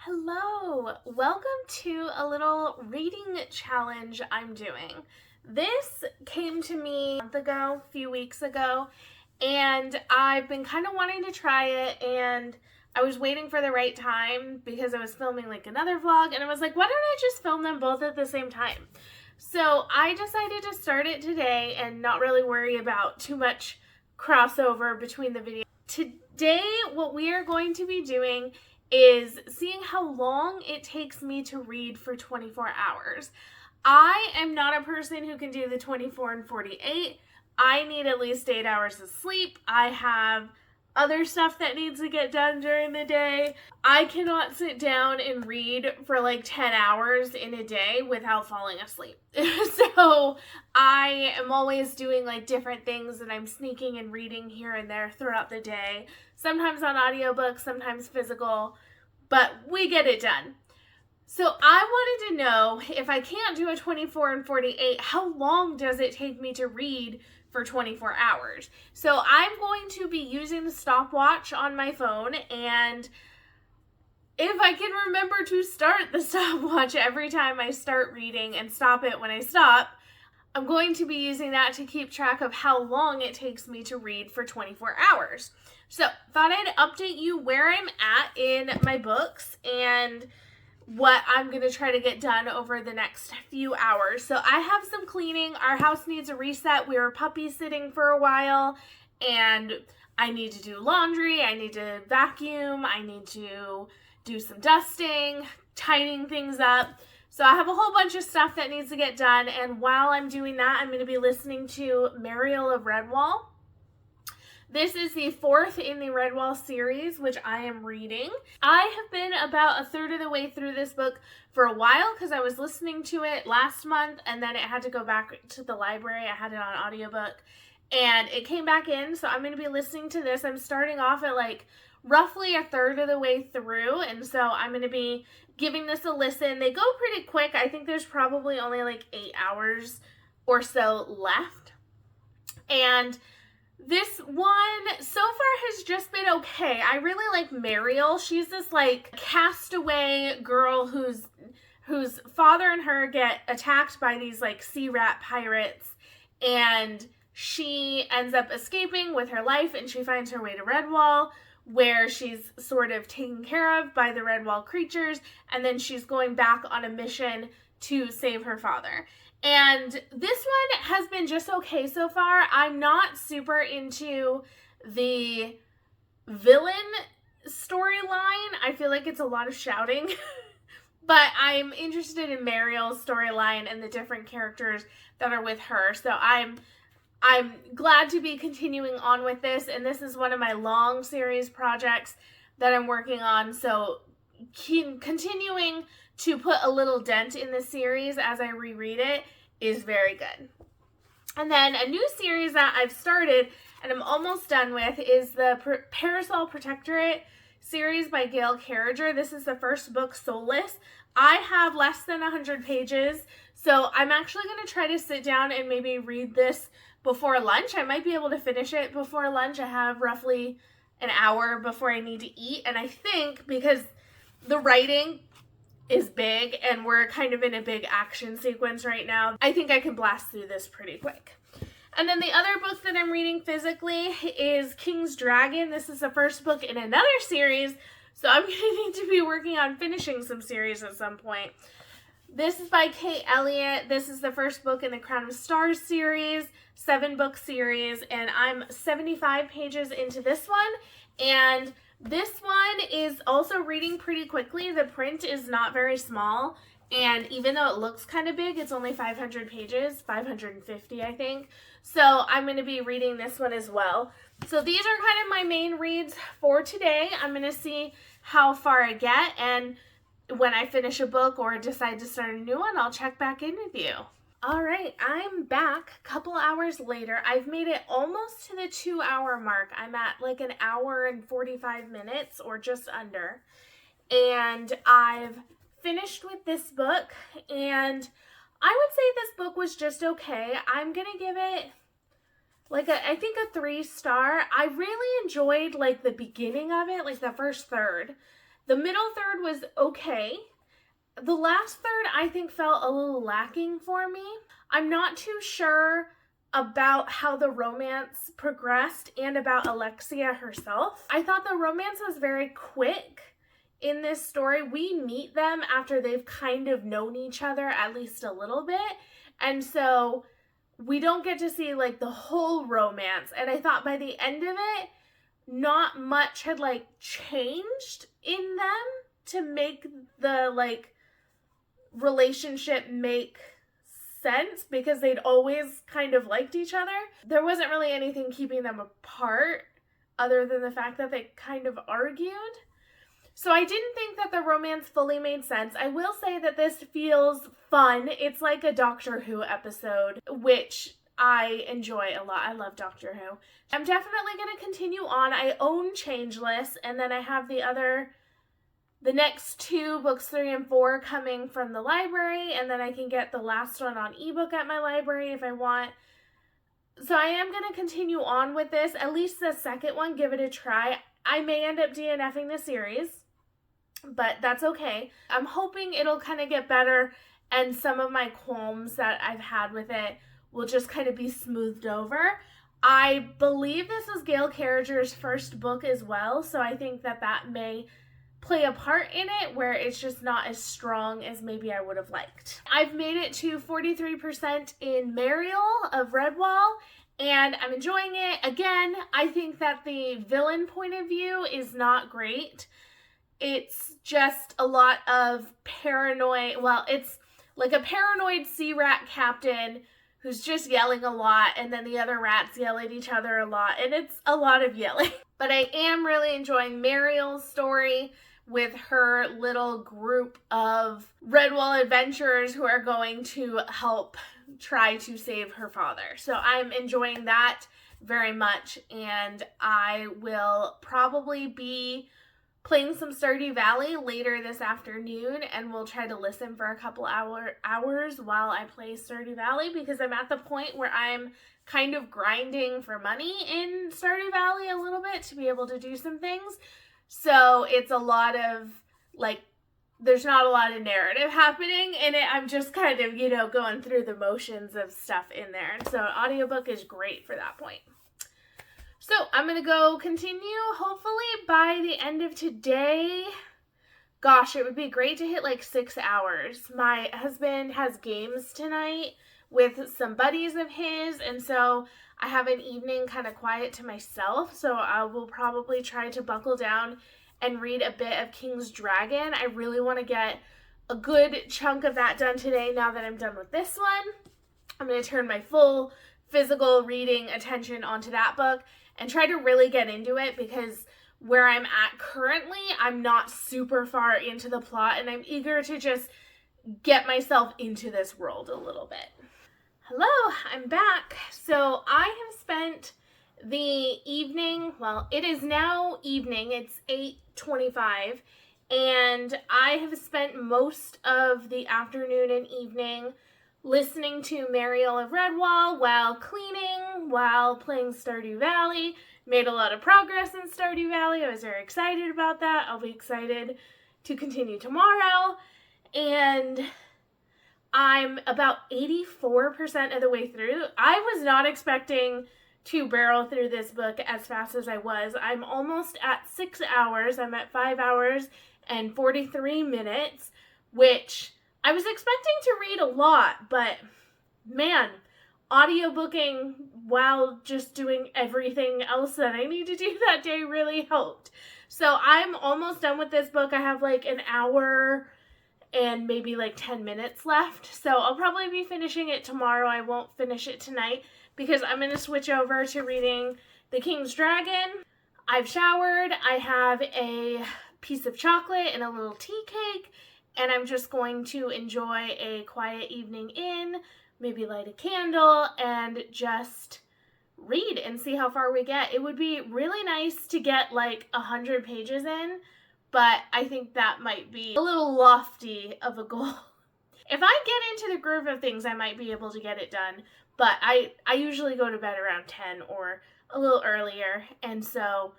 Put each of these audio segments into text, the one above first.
Hello, welcome to a little reading challenge I'm doing. This came to me a few weeks ago, and I've been kind of wanting to try it, and I was waiting for the right time because I was filming like another vlog, and I was like, why don't I just film them both at the same time? So I decided to start it today and not really worry about too much crossover between the videos. Today, what we are going to be doing is seeing how long it takes me to read for 24 hours. I am not a person who can do the 24 and 48. I need at least 8 hours of sleep. I have other stuff that needs to get done during the day. I cannot sit down and read for like 10 hours in a day without falling asleep. So I am always doing like different things, and I'm sneaking and reading here and there throughout the day. Sometimes on audiobooks, sometimes physical, but we get it done. So I wanted to know, if I can't do a 24 and 48, how long does it take me to read for 24 hours? So I'm going to be using the stopwatch on my phone, and if I can remember to start the stopwatch every time I start reading and stop it when I stop, I'm going to be using that to keep track of how long it takes me to read for 24 hours. So thought I'd update you where I'm at in my books and what I'm going to try to get done over the next few hours. So I have some cleaning. Our house needs a reset. We were puppy sitting for a while, and I need to do laundry. I need to vacuum. I need to do some dusting, tidying things up. So I have a whole bunch of stuff that needs to get done, and while I'm doing that, I'm going to be listening to Mariel of Redwall. This is the fourth in the Redwall series, which I am reading. I have been about a third of the way through this book for a while because I was listening to it last month, and then it had to go back to the library. I had it on audiobook, and it came back in, so I'm going to be listening to this. I'm starting off at like roughly a third of the way through, and so I'm going to be giving this a listen. They go pretty quick. I think there's probably only like 8 hours or so left, and this one so far has just been okay. I really like Mariel. She's this like castaway girl whose father and her get attacked by these like sea rat pirates, and she ends up escaping with her life, and she finds her way to Redwall, where she's sort of taken care of by the Redwall creatures, and then she's going back on a mission to save her father. And this one has been just okay so far. I'm not super into the villain storyline. I feel like it's a lot of shouting. But I'm interested in Mariel's storyline and the different characters that are with her. So I'm glad to be continuing on with this. And this is one of my long series projects that I'm working on. So continuing to put a little dent in the series as I reread it is very good. And then a new series that I've started and I'm almost done with is the Parasol Protectorate series by Gail Carriger. This is the first book, Soulless. I have less than 100 pages, so I'm actually going to try to sit down and maybe read this before lunch. I might be able to finish it before lunch. I have roughly an hour before I need to eat, and I think because the writing is big and we're kind of in a big action sequence right now, I think I can blast through this pretty quick. And then the other book that I'm reading physically is King's Dragon. This is the first book in another series, so I'm going to need to be working on finishing some series at some point. This is by Kate Elliott. This is the first book in the Crown of Stars series, 7-book series, and I'm 75 pages into this one, and this one is also reading pretty quickly. The print is not very small, and even though it looks kind of big, it's only 500 pages, 550 I think. So I'm going to be reading this one as well. So these are kind of my main reads for today. I'm going to see how far I get, and when I finish a book or decide to start a new one, I'll check back in with you. All right, I'm back a couple hours later. I've made it almost to the 2-hour mark. I'm at like an hour and 45 minutes or just under. And I've finished with this book, and I would say this book was just okay. I'm going to give it like I think a 3-star. I really enjoyed like the beginning of it, like the first third. The middle third was okay. The last third, I think, felt a little lacking for me. I'm not too sure about how the romance progressed and about Alexia herself. I thought the romance was very quick in this story. We meet them after they've kind of known each other at least a little bit. And so we don't get to see like the whole romance. And I thought by the end of it, not much had like changed in them to make the like relationship make sense, because they'd always kind of liked each other. There wasn't really anything keeping them apart other than the fact that they kind of argued. So I didn't think that the romance fully made sense. I will say that this feels fun. It's like a Doctor Who episode, which I enjoy a lot. I love Doctor Who. I'm definitely going to continue on. I own Changeless, and then I have the next two, books 3 and 4, coming from the library, and then I can get the last one on ebook at my library if I want. So I am going to continue on with this, at least the second one, give it a try. I may end up DNFing the series, but that's okay. I'm hoping it'll kind of get better, and some of my qualms that I've had with it will just kind of be smoothed over. I believe this is Gail Carriger's first book as well, so I think that that may play a part in it where it's just not as strong as maybe I would have liked. I've made it to 43% in Mariel of Redwall, and I'm enjoying it. Again, I think that the villain point of view is not great. It's just a lot of paranoid, well, it's like a paranoid sea rat captain who's just yelling a lot, and then the other rats yell at each other a lot, and it's a lot of yelling. But I am really enjoying Mariel's story with her little group of Redwall adventurers who are going to help try to save her father. So I'm enjoying that very much, and I will probably be playing some Stardew Valley later this afternoon, and we'll try to listen for a couple hours while I play Stardew Valley, because I'm at the point where I'm kind of grinding for money in Stardew Valley a little bit to be able to do some things. So it's a lot of, like, there's not a lot of narrative happening in it. I'm just kind of, you know, going through the motions of stuff in there. And so an audiobook is great for that point. So I'm going to go continue, hopefully by the end of today. Gosh, it would be great to hit like 6 hours. My husband has games tonight with some buddies of his, and so I have an evening kind of quiet to myself, so I will probably try to buckle down and read a bit of King's Dragon. I really want to get a good chunk of that done today now that I'm done with this one. I'm going to turn my full physical reading attention onto that book and try to really get into it, because where I'm at currently, I'm not super far into the plot, and I'm eager to just get myself into this world a little bit. Hello, I'm back. So I have spent the evening, well, it is now evening, it's 8:25, and I have spent most of the afternoon and evening listening to Mariel of Redwall while cleaning, while playing Stardew Valley. Made a lot of progress in Stardew Valley. I was very excited about that. I'll be excited to continue tomorrow. And I'm about 84% of the way through. I was not expecting to barrel through this book as fast as I was. I'm almost at 6 hours. I'm at 5 hours and 43 minutes, which I was expecting to read a lot, but man, audiobooking while just doing everything else that I need to do that day really helped. So I'm almost done with this book. I have like an hour and maybe like 10 minutes left. So I'll probably be finishing it tomorrow. I won't finish it tonight because I'm going to switch over to reading The King's Dragon. I've showered. I have a piece of chocolate and a little tea cake, and I'm just going to enjoy a quiet evening in, maybe light a candle, and just read and see how far we get. It would be really nice to get like 100 pages in, but I think that might be a little lofty of a goal. If I get into the groove of things, I might be able to get it done, but I usually go to bed around 10 or a little earlier, and so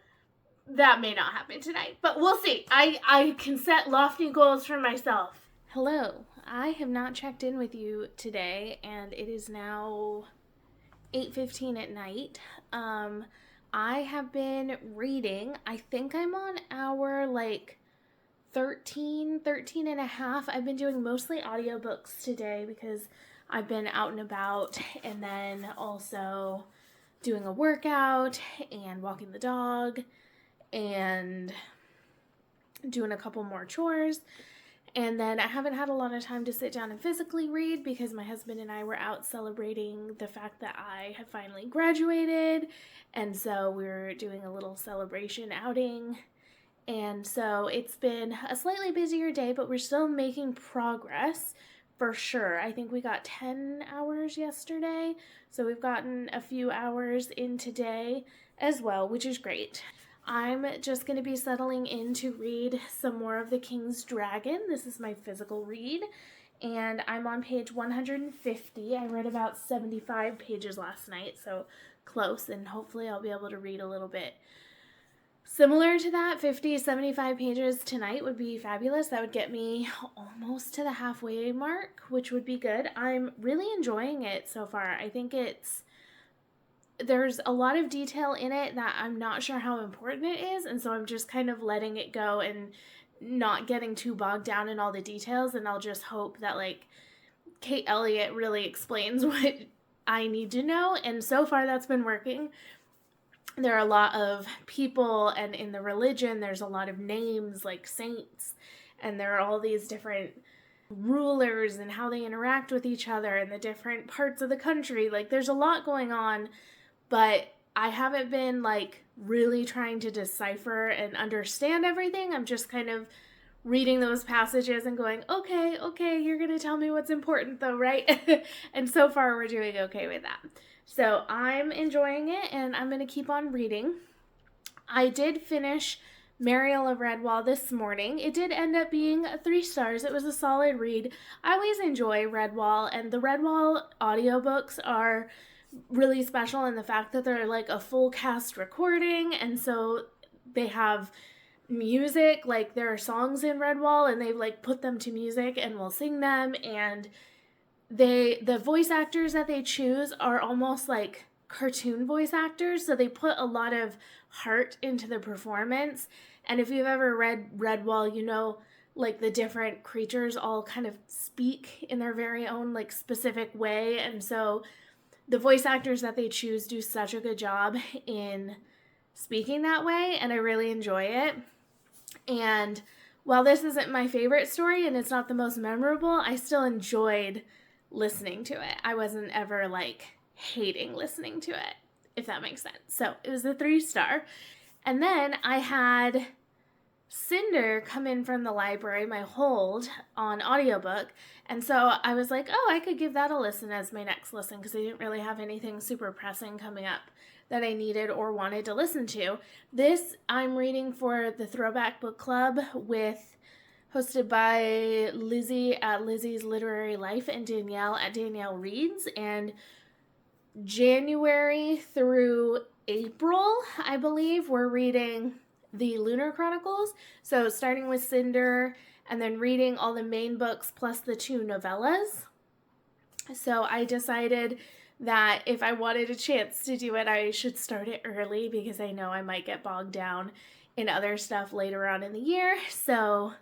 that may not happen tonight, but we'll see. I can set lofty goals for myself. Hello, I have not checked in with you today, and it is now 8:15 at night. I have been reading. I think I'm on hour 13 and a half. I've been doing mostly audiobooks today because I've been out and about, and then also doing a workout and walking the dog and doing a couple more chores. And then I haven't had a lot of time to sit down and physically read because my husband and I were out celebrating the fact that I had finally graduated. And so we were doing a little celebration outing. And so it's been a slightly busier day, but we're still making progress for sure. I think we got 10 hours yesterday. So we've gotten a few hours in today as well, which is great. I'm just going to be settling in to read some more of The King's Dragon. This is my physical read, and I'm on page 150. I read about 75 pages last night, so close, and hopefully I'll be able to read a little bit similar to that. 50, 75 pages tonight would be fabulous. That would get me almost to the halfway mark, which would be good. I'm really enjoying it so far. I think there's a lot of detail in it that I'm not sure how important it is, and so I'm just kind of letting it go and not getting too bogged down in all the details, and I'll just hope that Kate Elliott really explains what I need to know, and so far that's been working. There are a lot of people, and in the religion there's a lot of names like saints, and there are all these different rulers and how they interact with each other in the different parts of the country. There's a lot going on, but I haven't been really trying to decipher and understand everything. I'm just kind of reading those passages and going, okay, you're going to tell me what's important though, right? And so far we're doing okay with that. So I'm enjoying it, and I'm going to keep on reading. I did finish Mariel of Redwall this morning. It did end up being 3 stars. It was a solid read. I always enjoy Redwall, and the Redwall audiobooks are really special in the fact that they're a full cast recording, and so they have music. There are songs in Redwall, and they've put them to music and will sing them, and the voice actors that they choose are almost like cartoon voice actors, so they put a lot of heart into the performance. And if you've ever read Redwall, you know the different creatures all kind of speak in their very own specific way, and so the voice actors that they choose do such a good job in speaking that way, and I really enjoy it. And while this isn't my favorite story and it's not the most memorable, I still enjoyed listening to it. I wasn't ever hating listening to it, if that makes sense. So it was a 3 star. And then I had Cinder come in from the library, my hold on audiobook, and so I was like, I could give that a listen as my next listen because I didn't really have anything super pressing coming up that I needed or wanted to listen to. This I'm reading for the Throwback Book Club hosted by Lizzie at Lizzie's Literary Life and Danielle at Danielle Reads, and January through April, I believe, we're reading the Lunar Chronicles. So starting with Cinder and then reading all the main books plus the 2 novellas. So I decided that if I wanted a chance to do it, I should start it early because I know I might get bogged down in other stuff later on in the year. So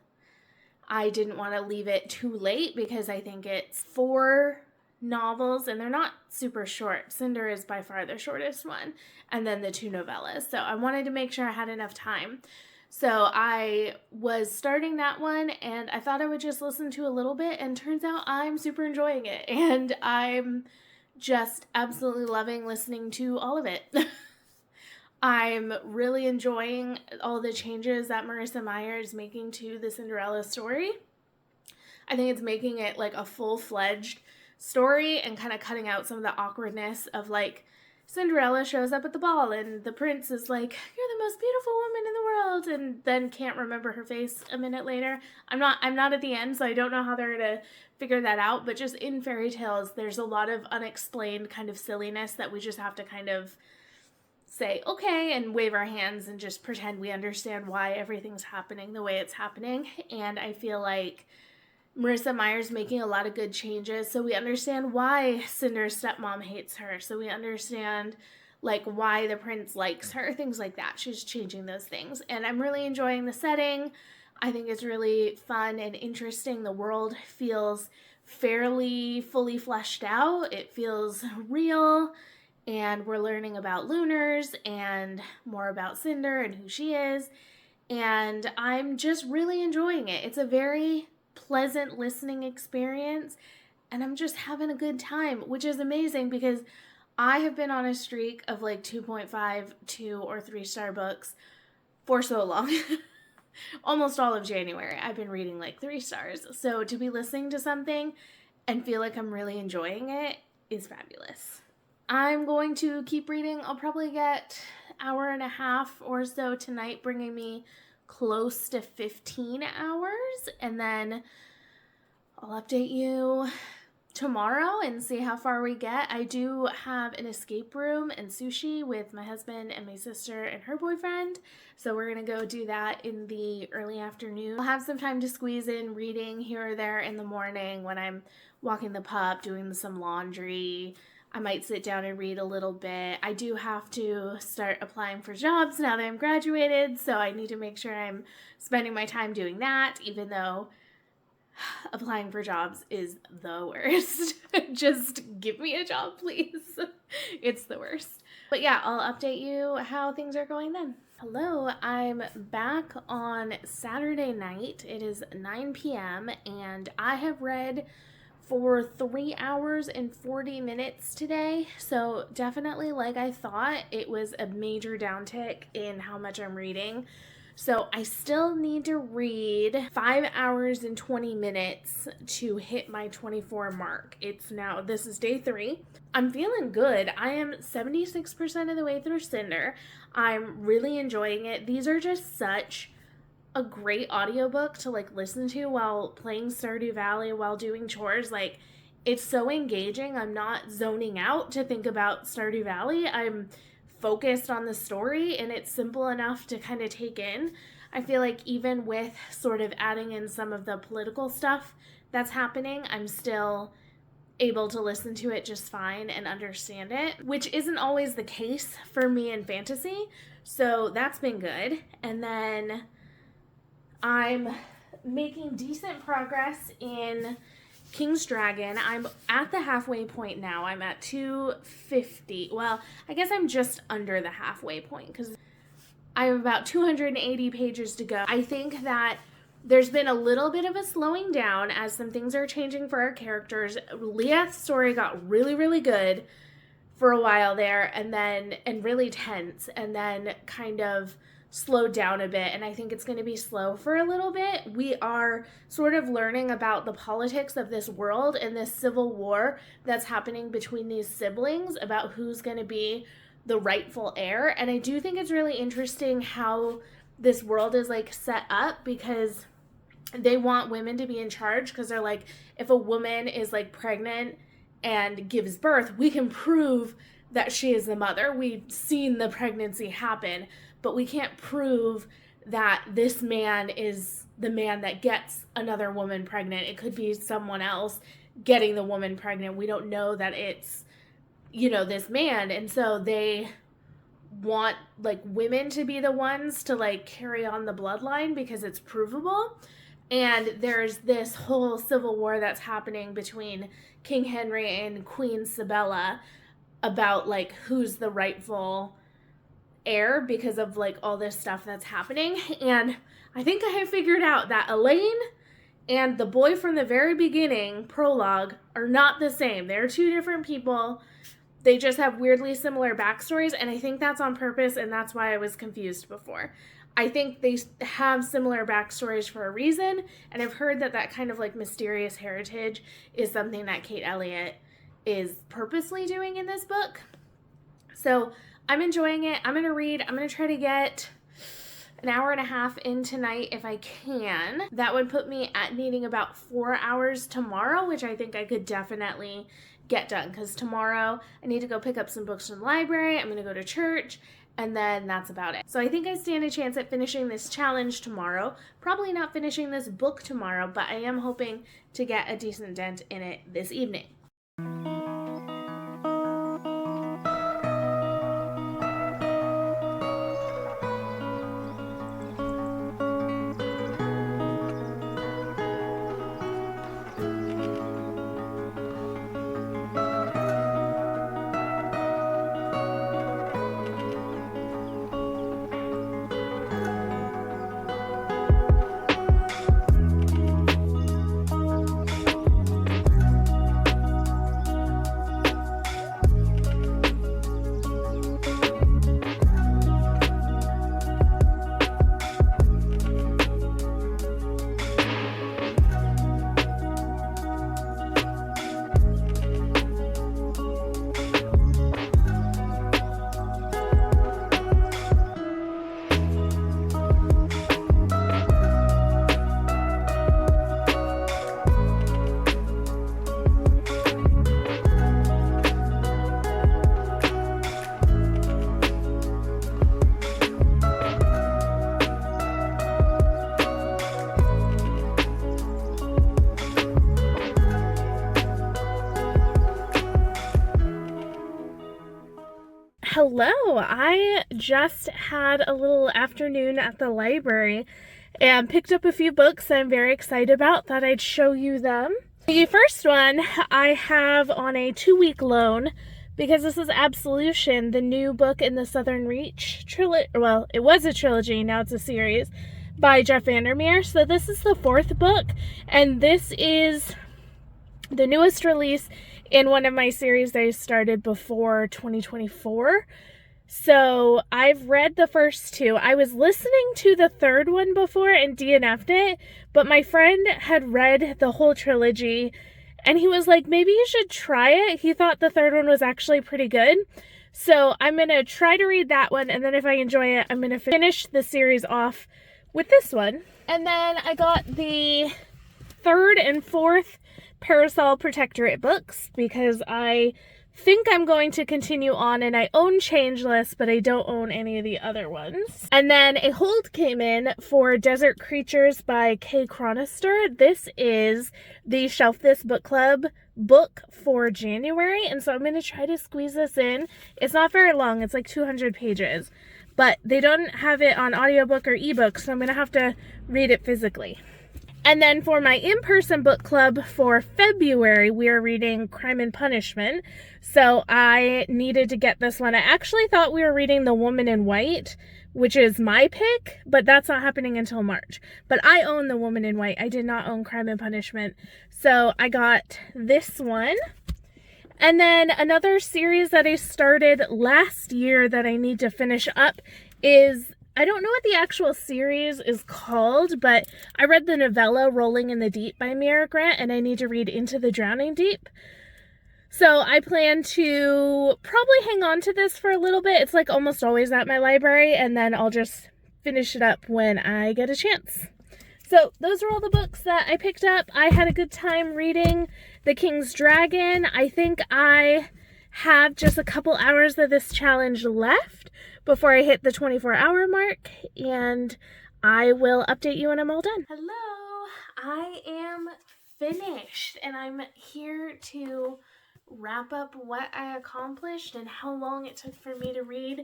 I didn't want to leave it too late because I think it's 4 novels and they're not super short. Cinder is by far the shortest one, and then the 2 novellas. So I wanted to make sure I had enough time. So I was starting that one, and I thought I would just listen to a little bit, and turns out I'm super enjoying it, and I'm just absolutely loving listening to all of it. I'm really enjoying all the changes that Marissa Meyer is making to the Cinderella story. I think it's making it a full-fledged story and kind of cutting out some of the awkwardness of Cinderella shows up at the ball and the prince is like, "You're the most beautiful woman in the world," and then can't remember her face a minute later. I'm not at the end, so I don't know how they're going to figure that out, but just in fairy tales, there's a lot of unexplained kind of silliness that we just have to kind of say okay and wave our hands and just pretend we understand why everything's happening the way it's happening. And I feel like Marissa Meyer's making a lot of good changes, so we understand why Cinder's stepmom hates her, so we understand like why the prince likes her, things like that. She's changing those things, and I'm really enjoying the setting. I think it's really fun and interesting. The world feels fairly fully fleshed out. It feels real, and we're learning about Lunars and more about Cinder and who she is, and I'm just really enjoying it. It's a very pleasant listening experience, and I'm just having a good time, which is amazing because I have been on a streak of like 2.5, 2 or 3 star books for so long. Almost all of January I've been reading like 3 stars. So to be listening to something and feel like I'm really enjoying it is fabulous. I'm going to keep reading. I'll probably get an hour and a half or so tonight, bringing me close to 15 hours, and then I'll update you tomorrow and see how far we get. I do have an escape room and sushi with my husband and my sister and her boyfriend, so we're gonna go do that in the early afternoon. I'll have some time to squeeze in reading here or there in the morning when I'm walking the pup, doing some laundry. I might sit down and read a little bit. I do have to start applying for jobs now that I'm graduated, so I need to make sure I'm spending my time doing that, even though applying for jobs is the worst. Just give me a job, please. It's the worst. But yeah, I'll update you how things are going then. Hello, I'm back on Saturday night. It is 9 p.m. and I have read for 3 hours and 40 minutes today. So definitely, like I thought, it was a major downtick in how much I'm reading. So I still need to read 5 hours and 20 minutes to hit my 24 mark. This is day 3. I'm feeling good. I am 76% of the way through Cinder. I'm really enjoying it. These are just such a great audiobook to like listen to while playing Stardew Valley, while doing chores. Like, it's so engaging. I'm not zoning out to think about Stardew Valley. I'm focused on the story, and it's simple enough to kind of take in. I feel like even with sort of adding in some of the political stuff that's happening, I'm still able to listen to it just fine and understand it, which isn't always the case for me in fantasy. So that's been good. And then I'm making decent progress in King's Dragon. I'm at the halfway point now. I'm at 250. Well, I guess I'm just under the halfway point because I have about 280 pages to go. I think that there's been a little bit of a slowing down as some things are changing for our characters. Leah's story got really, really good for a while there, and really tense, and then kind of slowed down a bit, and I think it's going to be slow for a little bit. We are sort of learning about the politics of this world and this civil war that's happening between these siblings about who's going to be the rightful heir, and I do think it's really interesting how this world is like set up, because they want women to be in charge, because they're like, if a woman is like pregnant and gives birth, we can prove that she is the mother. We've seen the pregnancy happen, but we can't prove that this man is the man that gets another woman pregnant. It could be someone else getting the woman pregnant. We don't know that it's, this man. And so they want like women to be the ones to like carry on the bloodline because it's provable. And there's this whole civil war that's happening between King Henry and Queen Sibella about like who's the rightful heir because of like all this stuff that's happening. And I think I have figured out that Elaine and the boy from the very beginning, Prologue, are not the same. They're two different people. They just have weirdly similar backstories, and I think that's on purpose, and that's why I was confused before. I think they have similar backstories for a reason, and I've heard that that kind of like mysterious heritage is something that Kate Elliott is purposely doing in this book. So I'm enjoying it. I'm going to read. I'm going to try to get an hour and a half in tonight if I can. That would put me at needing about 4 hours tomorrow, which I think I could definitely get done, because tomorrow I need to go pick up some books from the library. I'm going to go to church, and then that's about it. So I think I stand a chance at finishing this challenge tomorrow. Probably not finishing this book tomorrow, but I am hoping to get a decent dent in it this evening. Hello, I just had a little afternoon at the library and picked up a few books I'm very excited about. Thought I'd show you them. The first one I have on a 2-week loan because this is Absolution, the new book in the Southern Reach trilogy. Well, it was a trilogy, now it's a series by Jeff Vandermeer. So this is the 4th book, and this is the newest release in one of my series that I started before 2024. So I've read the first 2. I was listening to the 3rd one before and DNF'd it, but my friend had read the whole trilogy and he was like, maybe you should try it. He thought the 3rd one was actually pretty good. So I'm going to try to read that one, and then if I enjoy it, I'm going to finish the series off with this one. And then I got the 3rd and 4th Parasol Protectorate books because I think I'm going to continue on, and I own Changeless, but I don't own any of the other ones. And then a hold came in for Desert Creatures by Kay Chronister. This is the Shelf This Book Club book for January, and so I'm going to try to squeeze this in. It's not very long, it's like 200 pages, but they don't have it on audiobook or ebook, so I'm going to have to read it physically. And then for my in-person book club for February, we are reading Crime and Punishment. So I needed to get this one. I actually thought we were reading The Woman in White, which is my pick, but that's not happening until March. But I own The Woman in White. I did not own Crime and Punishment. So I got this one. And then another series that I started last year that I need to finish up is, I don't know what the actual series is called, but I read the novella Rolling in the Deep by Mira Grant, and I need to read Into the Drowning Deep. So I plan to probably hang on to this for a little bit. It's like almost always at my library, and then I'll just finish it up when I get a chance. So those are all the books that I picked up. I had a good time reading The King's Dragon. I think I have just a couple hours of this challenge left before I hit the 24-hour mark, and I will update you when I'm all done. Hello, I am finished, and I'm here to wrap up what I accomplished and how long it took for me to read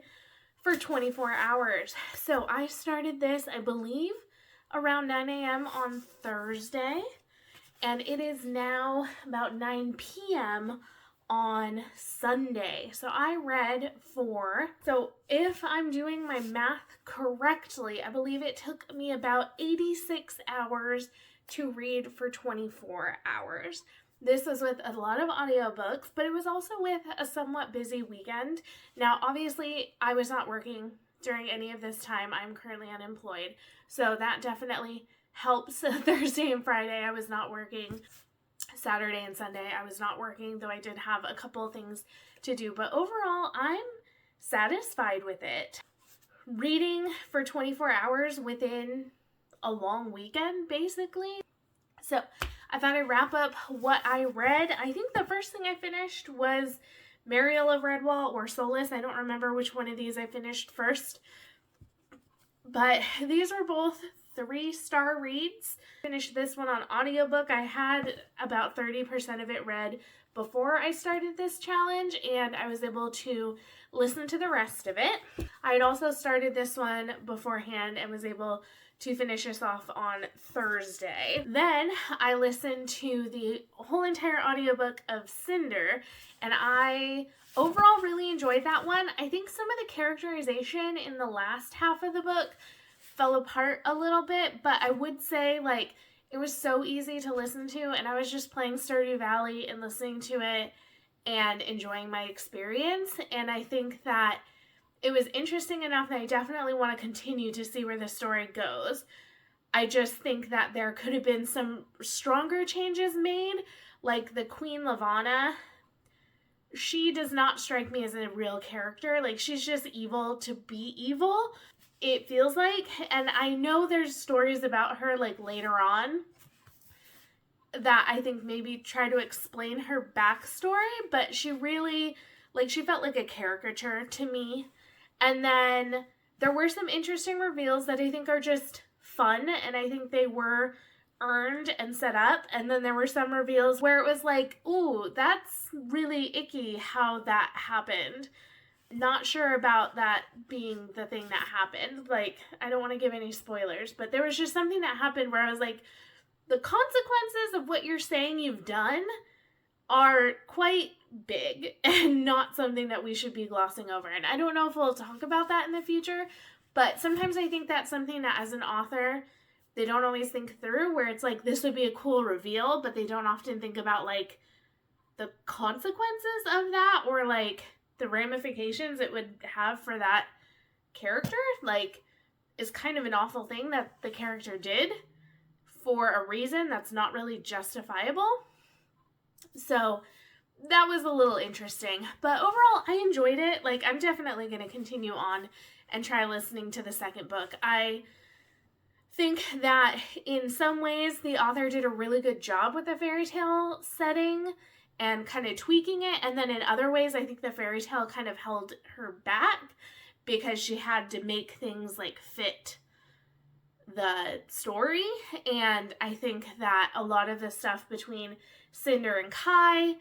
for 24 hours. So I started this, I believe, around 9 a.m. on Thursday, and it is now about 9 p.m. on Sunday. So I read so if I'm doing my math correctly, I believe it took me about 86 hours to read for 24 hours. This was with a lot of audiobooks, but it was also with a somewhat busy weekend. Now, obviously, I was not working during any of this time. I'm currently unemployed, so that definitely helps. Thursday and Friday, I was not working. Saturday and Sunday, I was not working, though I did have a couple of things to do. But overall, I'm satisfied with it. Reading for 24 hours within a long weekend, basically. So I thought I'd wrap up what I read. I think the first thing I finished was Mariel of Redwall or Solus. I don't remember which one of these I finished first. But these are both 3-star reads. Finished this one on audiobook. I had about 30% of it read before I started this challenge, and I was able to listen to the rest of it. I had also started this one beforehand and was able to finish this off on Thursday. Then I listened to the whole entire audiobook of Cinder, and I overall really enjoyed that one. I think some of the characterization in the last half of the book fell apart a little bit, but I would say, like, it was so easy to listen to, and I was just playing Stardew Valley and listening to it and enjoying my experience. And I think that it was interesting enough that I definitely want to continue to see where the story goes. I just think that there could have been some stronger changes made, like the Queen Lavanna. She does not strike me as a real character. Like, she's just evil to be evil, it feels like. And I know there's stories about her, like, later on that I think maybe try to explain her backstory, but she really, like, she felt like a caricature to me. And then there were some interesting reveals that I think are just fun, and I think they were earned and set up. And then there were some reveals where it was like, ooh, that's really icky how that happened. Not sure about that being the thing that happened. Like, I don't want to give any spoilers, but there was just something that happened where I was like, the consequences of what you're saying you've done are quite big and not something that we should be glossing over. And I don't know if we'll talk about that in the future, but sometimes I think that's something that as an author, they don't always think through, where it's like, this would be a cool reveal, but they don't often think about, like, the consequences of that, or, like, the ramifications it would have for that character. Like, is kind of an awful thing that the character did for a reason that's not really justifiable. So that was a little interesting, but overall I enjoyed it. Like, I'm definitely going to continue on and try listening to the second book. I think that in some ways the author did a really good job with the fairy tale setting and kind of tweaking it, and then in other ways I think the fairy tale kind of held her back because she had to make things, like, fit the story. And I think that a lot of the stuff between Cinder and Kai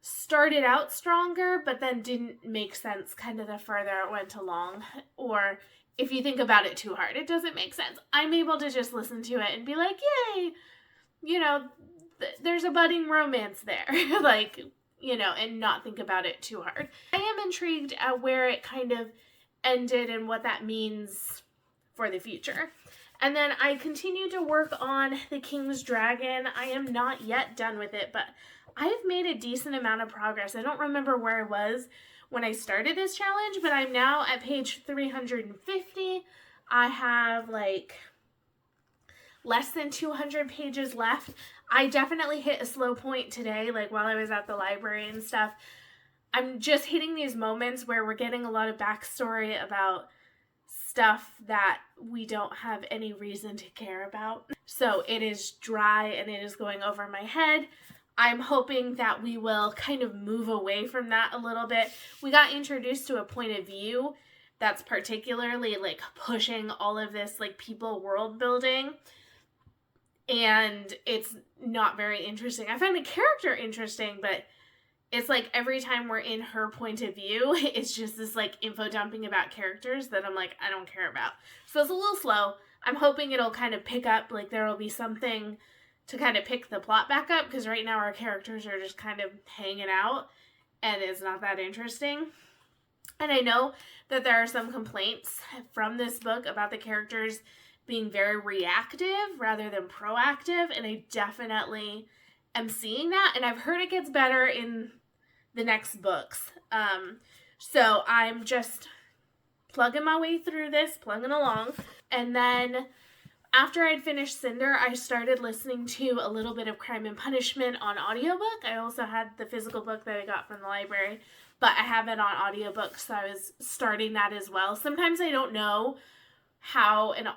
started out stronger, but then didn't make sense kind of the further it went along. Or if you think about it too hard, it doesn't make sense. I'm able to just listen to it and be like, yay, you know, there's a budding romance there. Like, you know, and not think about it too hard. I am intrigued at where it kind of ended and what that means for the future. And then I continued to work on The King's Dragon. I am not yet done with it, but I've made a decent amount of progress. I don't remember where I was when I started this challenge, but I'm now at page 350. I have, like, less than 200 pages left. I definitely hit a slow point today, like, while I was at the library and stuff. I'm just hitting these moments where we're getting a lot of backstory about stuff that we don't have any reason to care about. So it is dry and it is going over my head. I'm hoping that we will kind of move away from that a little bit. We got introduced to a point of view that's particularly, like, pushing all of this, like, people world building, and it's not very interesting. I find the character interesting, but it's like every time we're in her point of view, it's just this, like, info dumping about characters that I'm like, I don't care about. So it's a little slow. I'm hoping it'll kind of pick up, like, there will be something to kind of pick the plot back up, because right now our characters are just kind of hanging out, and it's not that interesting. And I know that there are some complaints from this book about the characters being very reactive rather than proactive, and I definitely am seeing that, and I've heard it gets better in the next books. So I'm just plugging my way through this, plugging along. And then after I'd finished Cinder, I started listening to a little bit of Crime and Punishment on audiobook. I also had the physical book that I got from the library, but I have it on audiobook, so I was starting that as well. Sometimes I don't know how an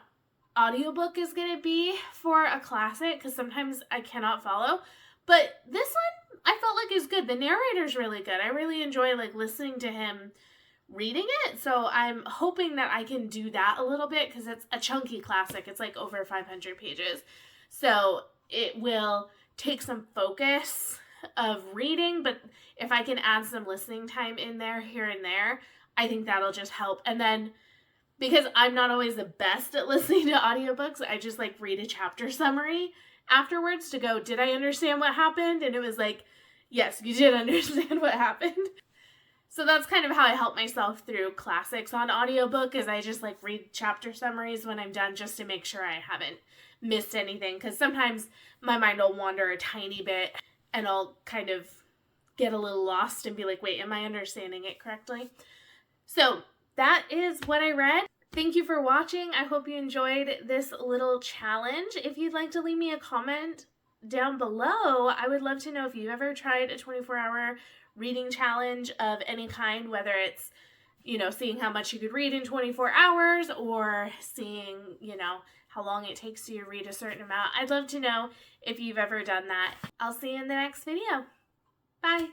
audiobook is going to be for a classic, because sometimes I cannot follow. But this one, I felt like is good. The narrator's really good. I really enjoy like listening to him reading it. So I'm hoping that I can do that a little bit because it's a chunky classic. It's like over 500 pages. So it will take some focus of reading, but if I can add some listening time in there here and there, I think that'll just help. And then because I'm not always the best at listening to audiobooks, I just like read a chapter summary afterwards to go, did I understand what happened? And it was like, yes, you did understand what happened. So that's kind of how I help myself through classics on audiobook, is I just like read chapter summaries when I'm done just to make sure I haven't missed anything. Because sometimes my mind will wander a tiny bit and I'll kind of get a little lost and be like, wait, am I understanding it correctly? So that is what I read. Thank you for watching. I hope you enjoyed this little challenge. If you'd like to leave me a comment down below, I would love to know if you've ever tried a 24-hour reading challenge of any kind, whether it's, you know, seeing how much you could read in 24 hours or seeing, you know, how long it takes you to read a certain amount. I'd love to know if you've ever done that. I'll see you in the next video. Bye.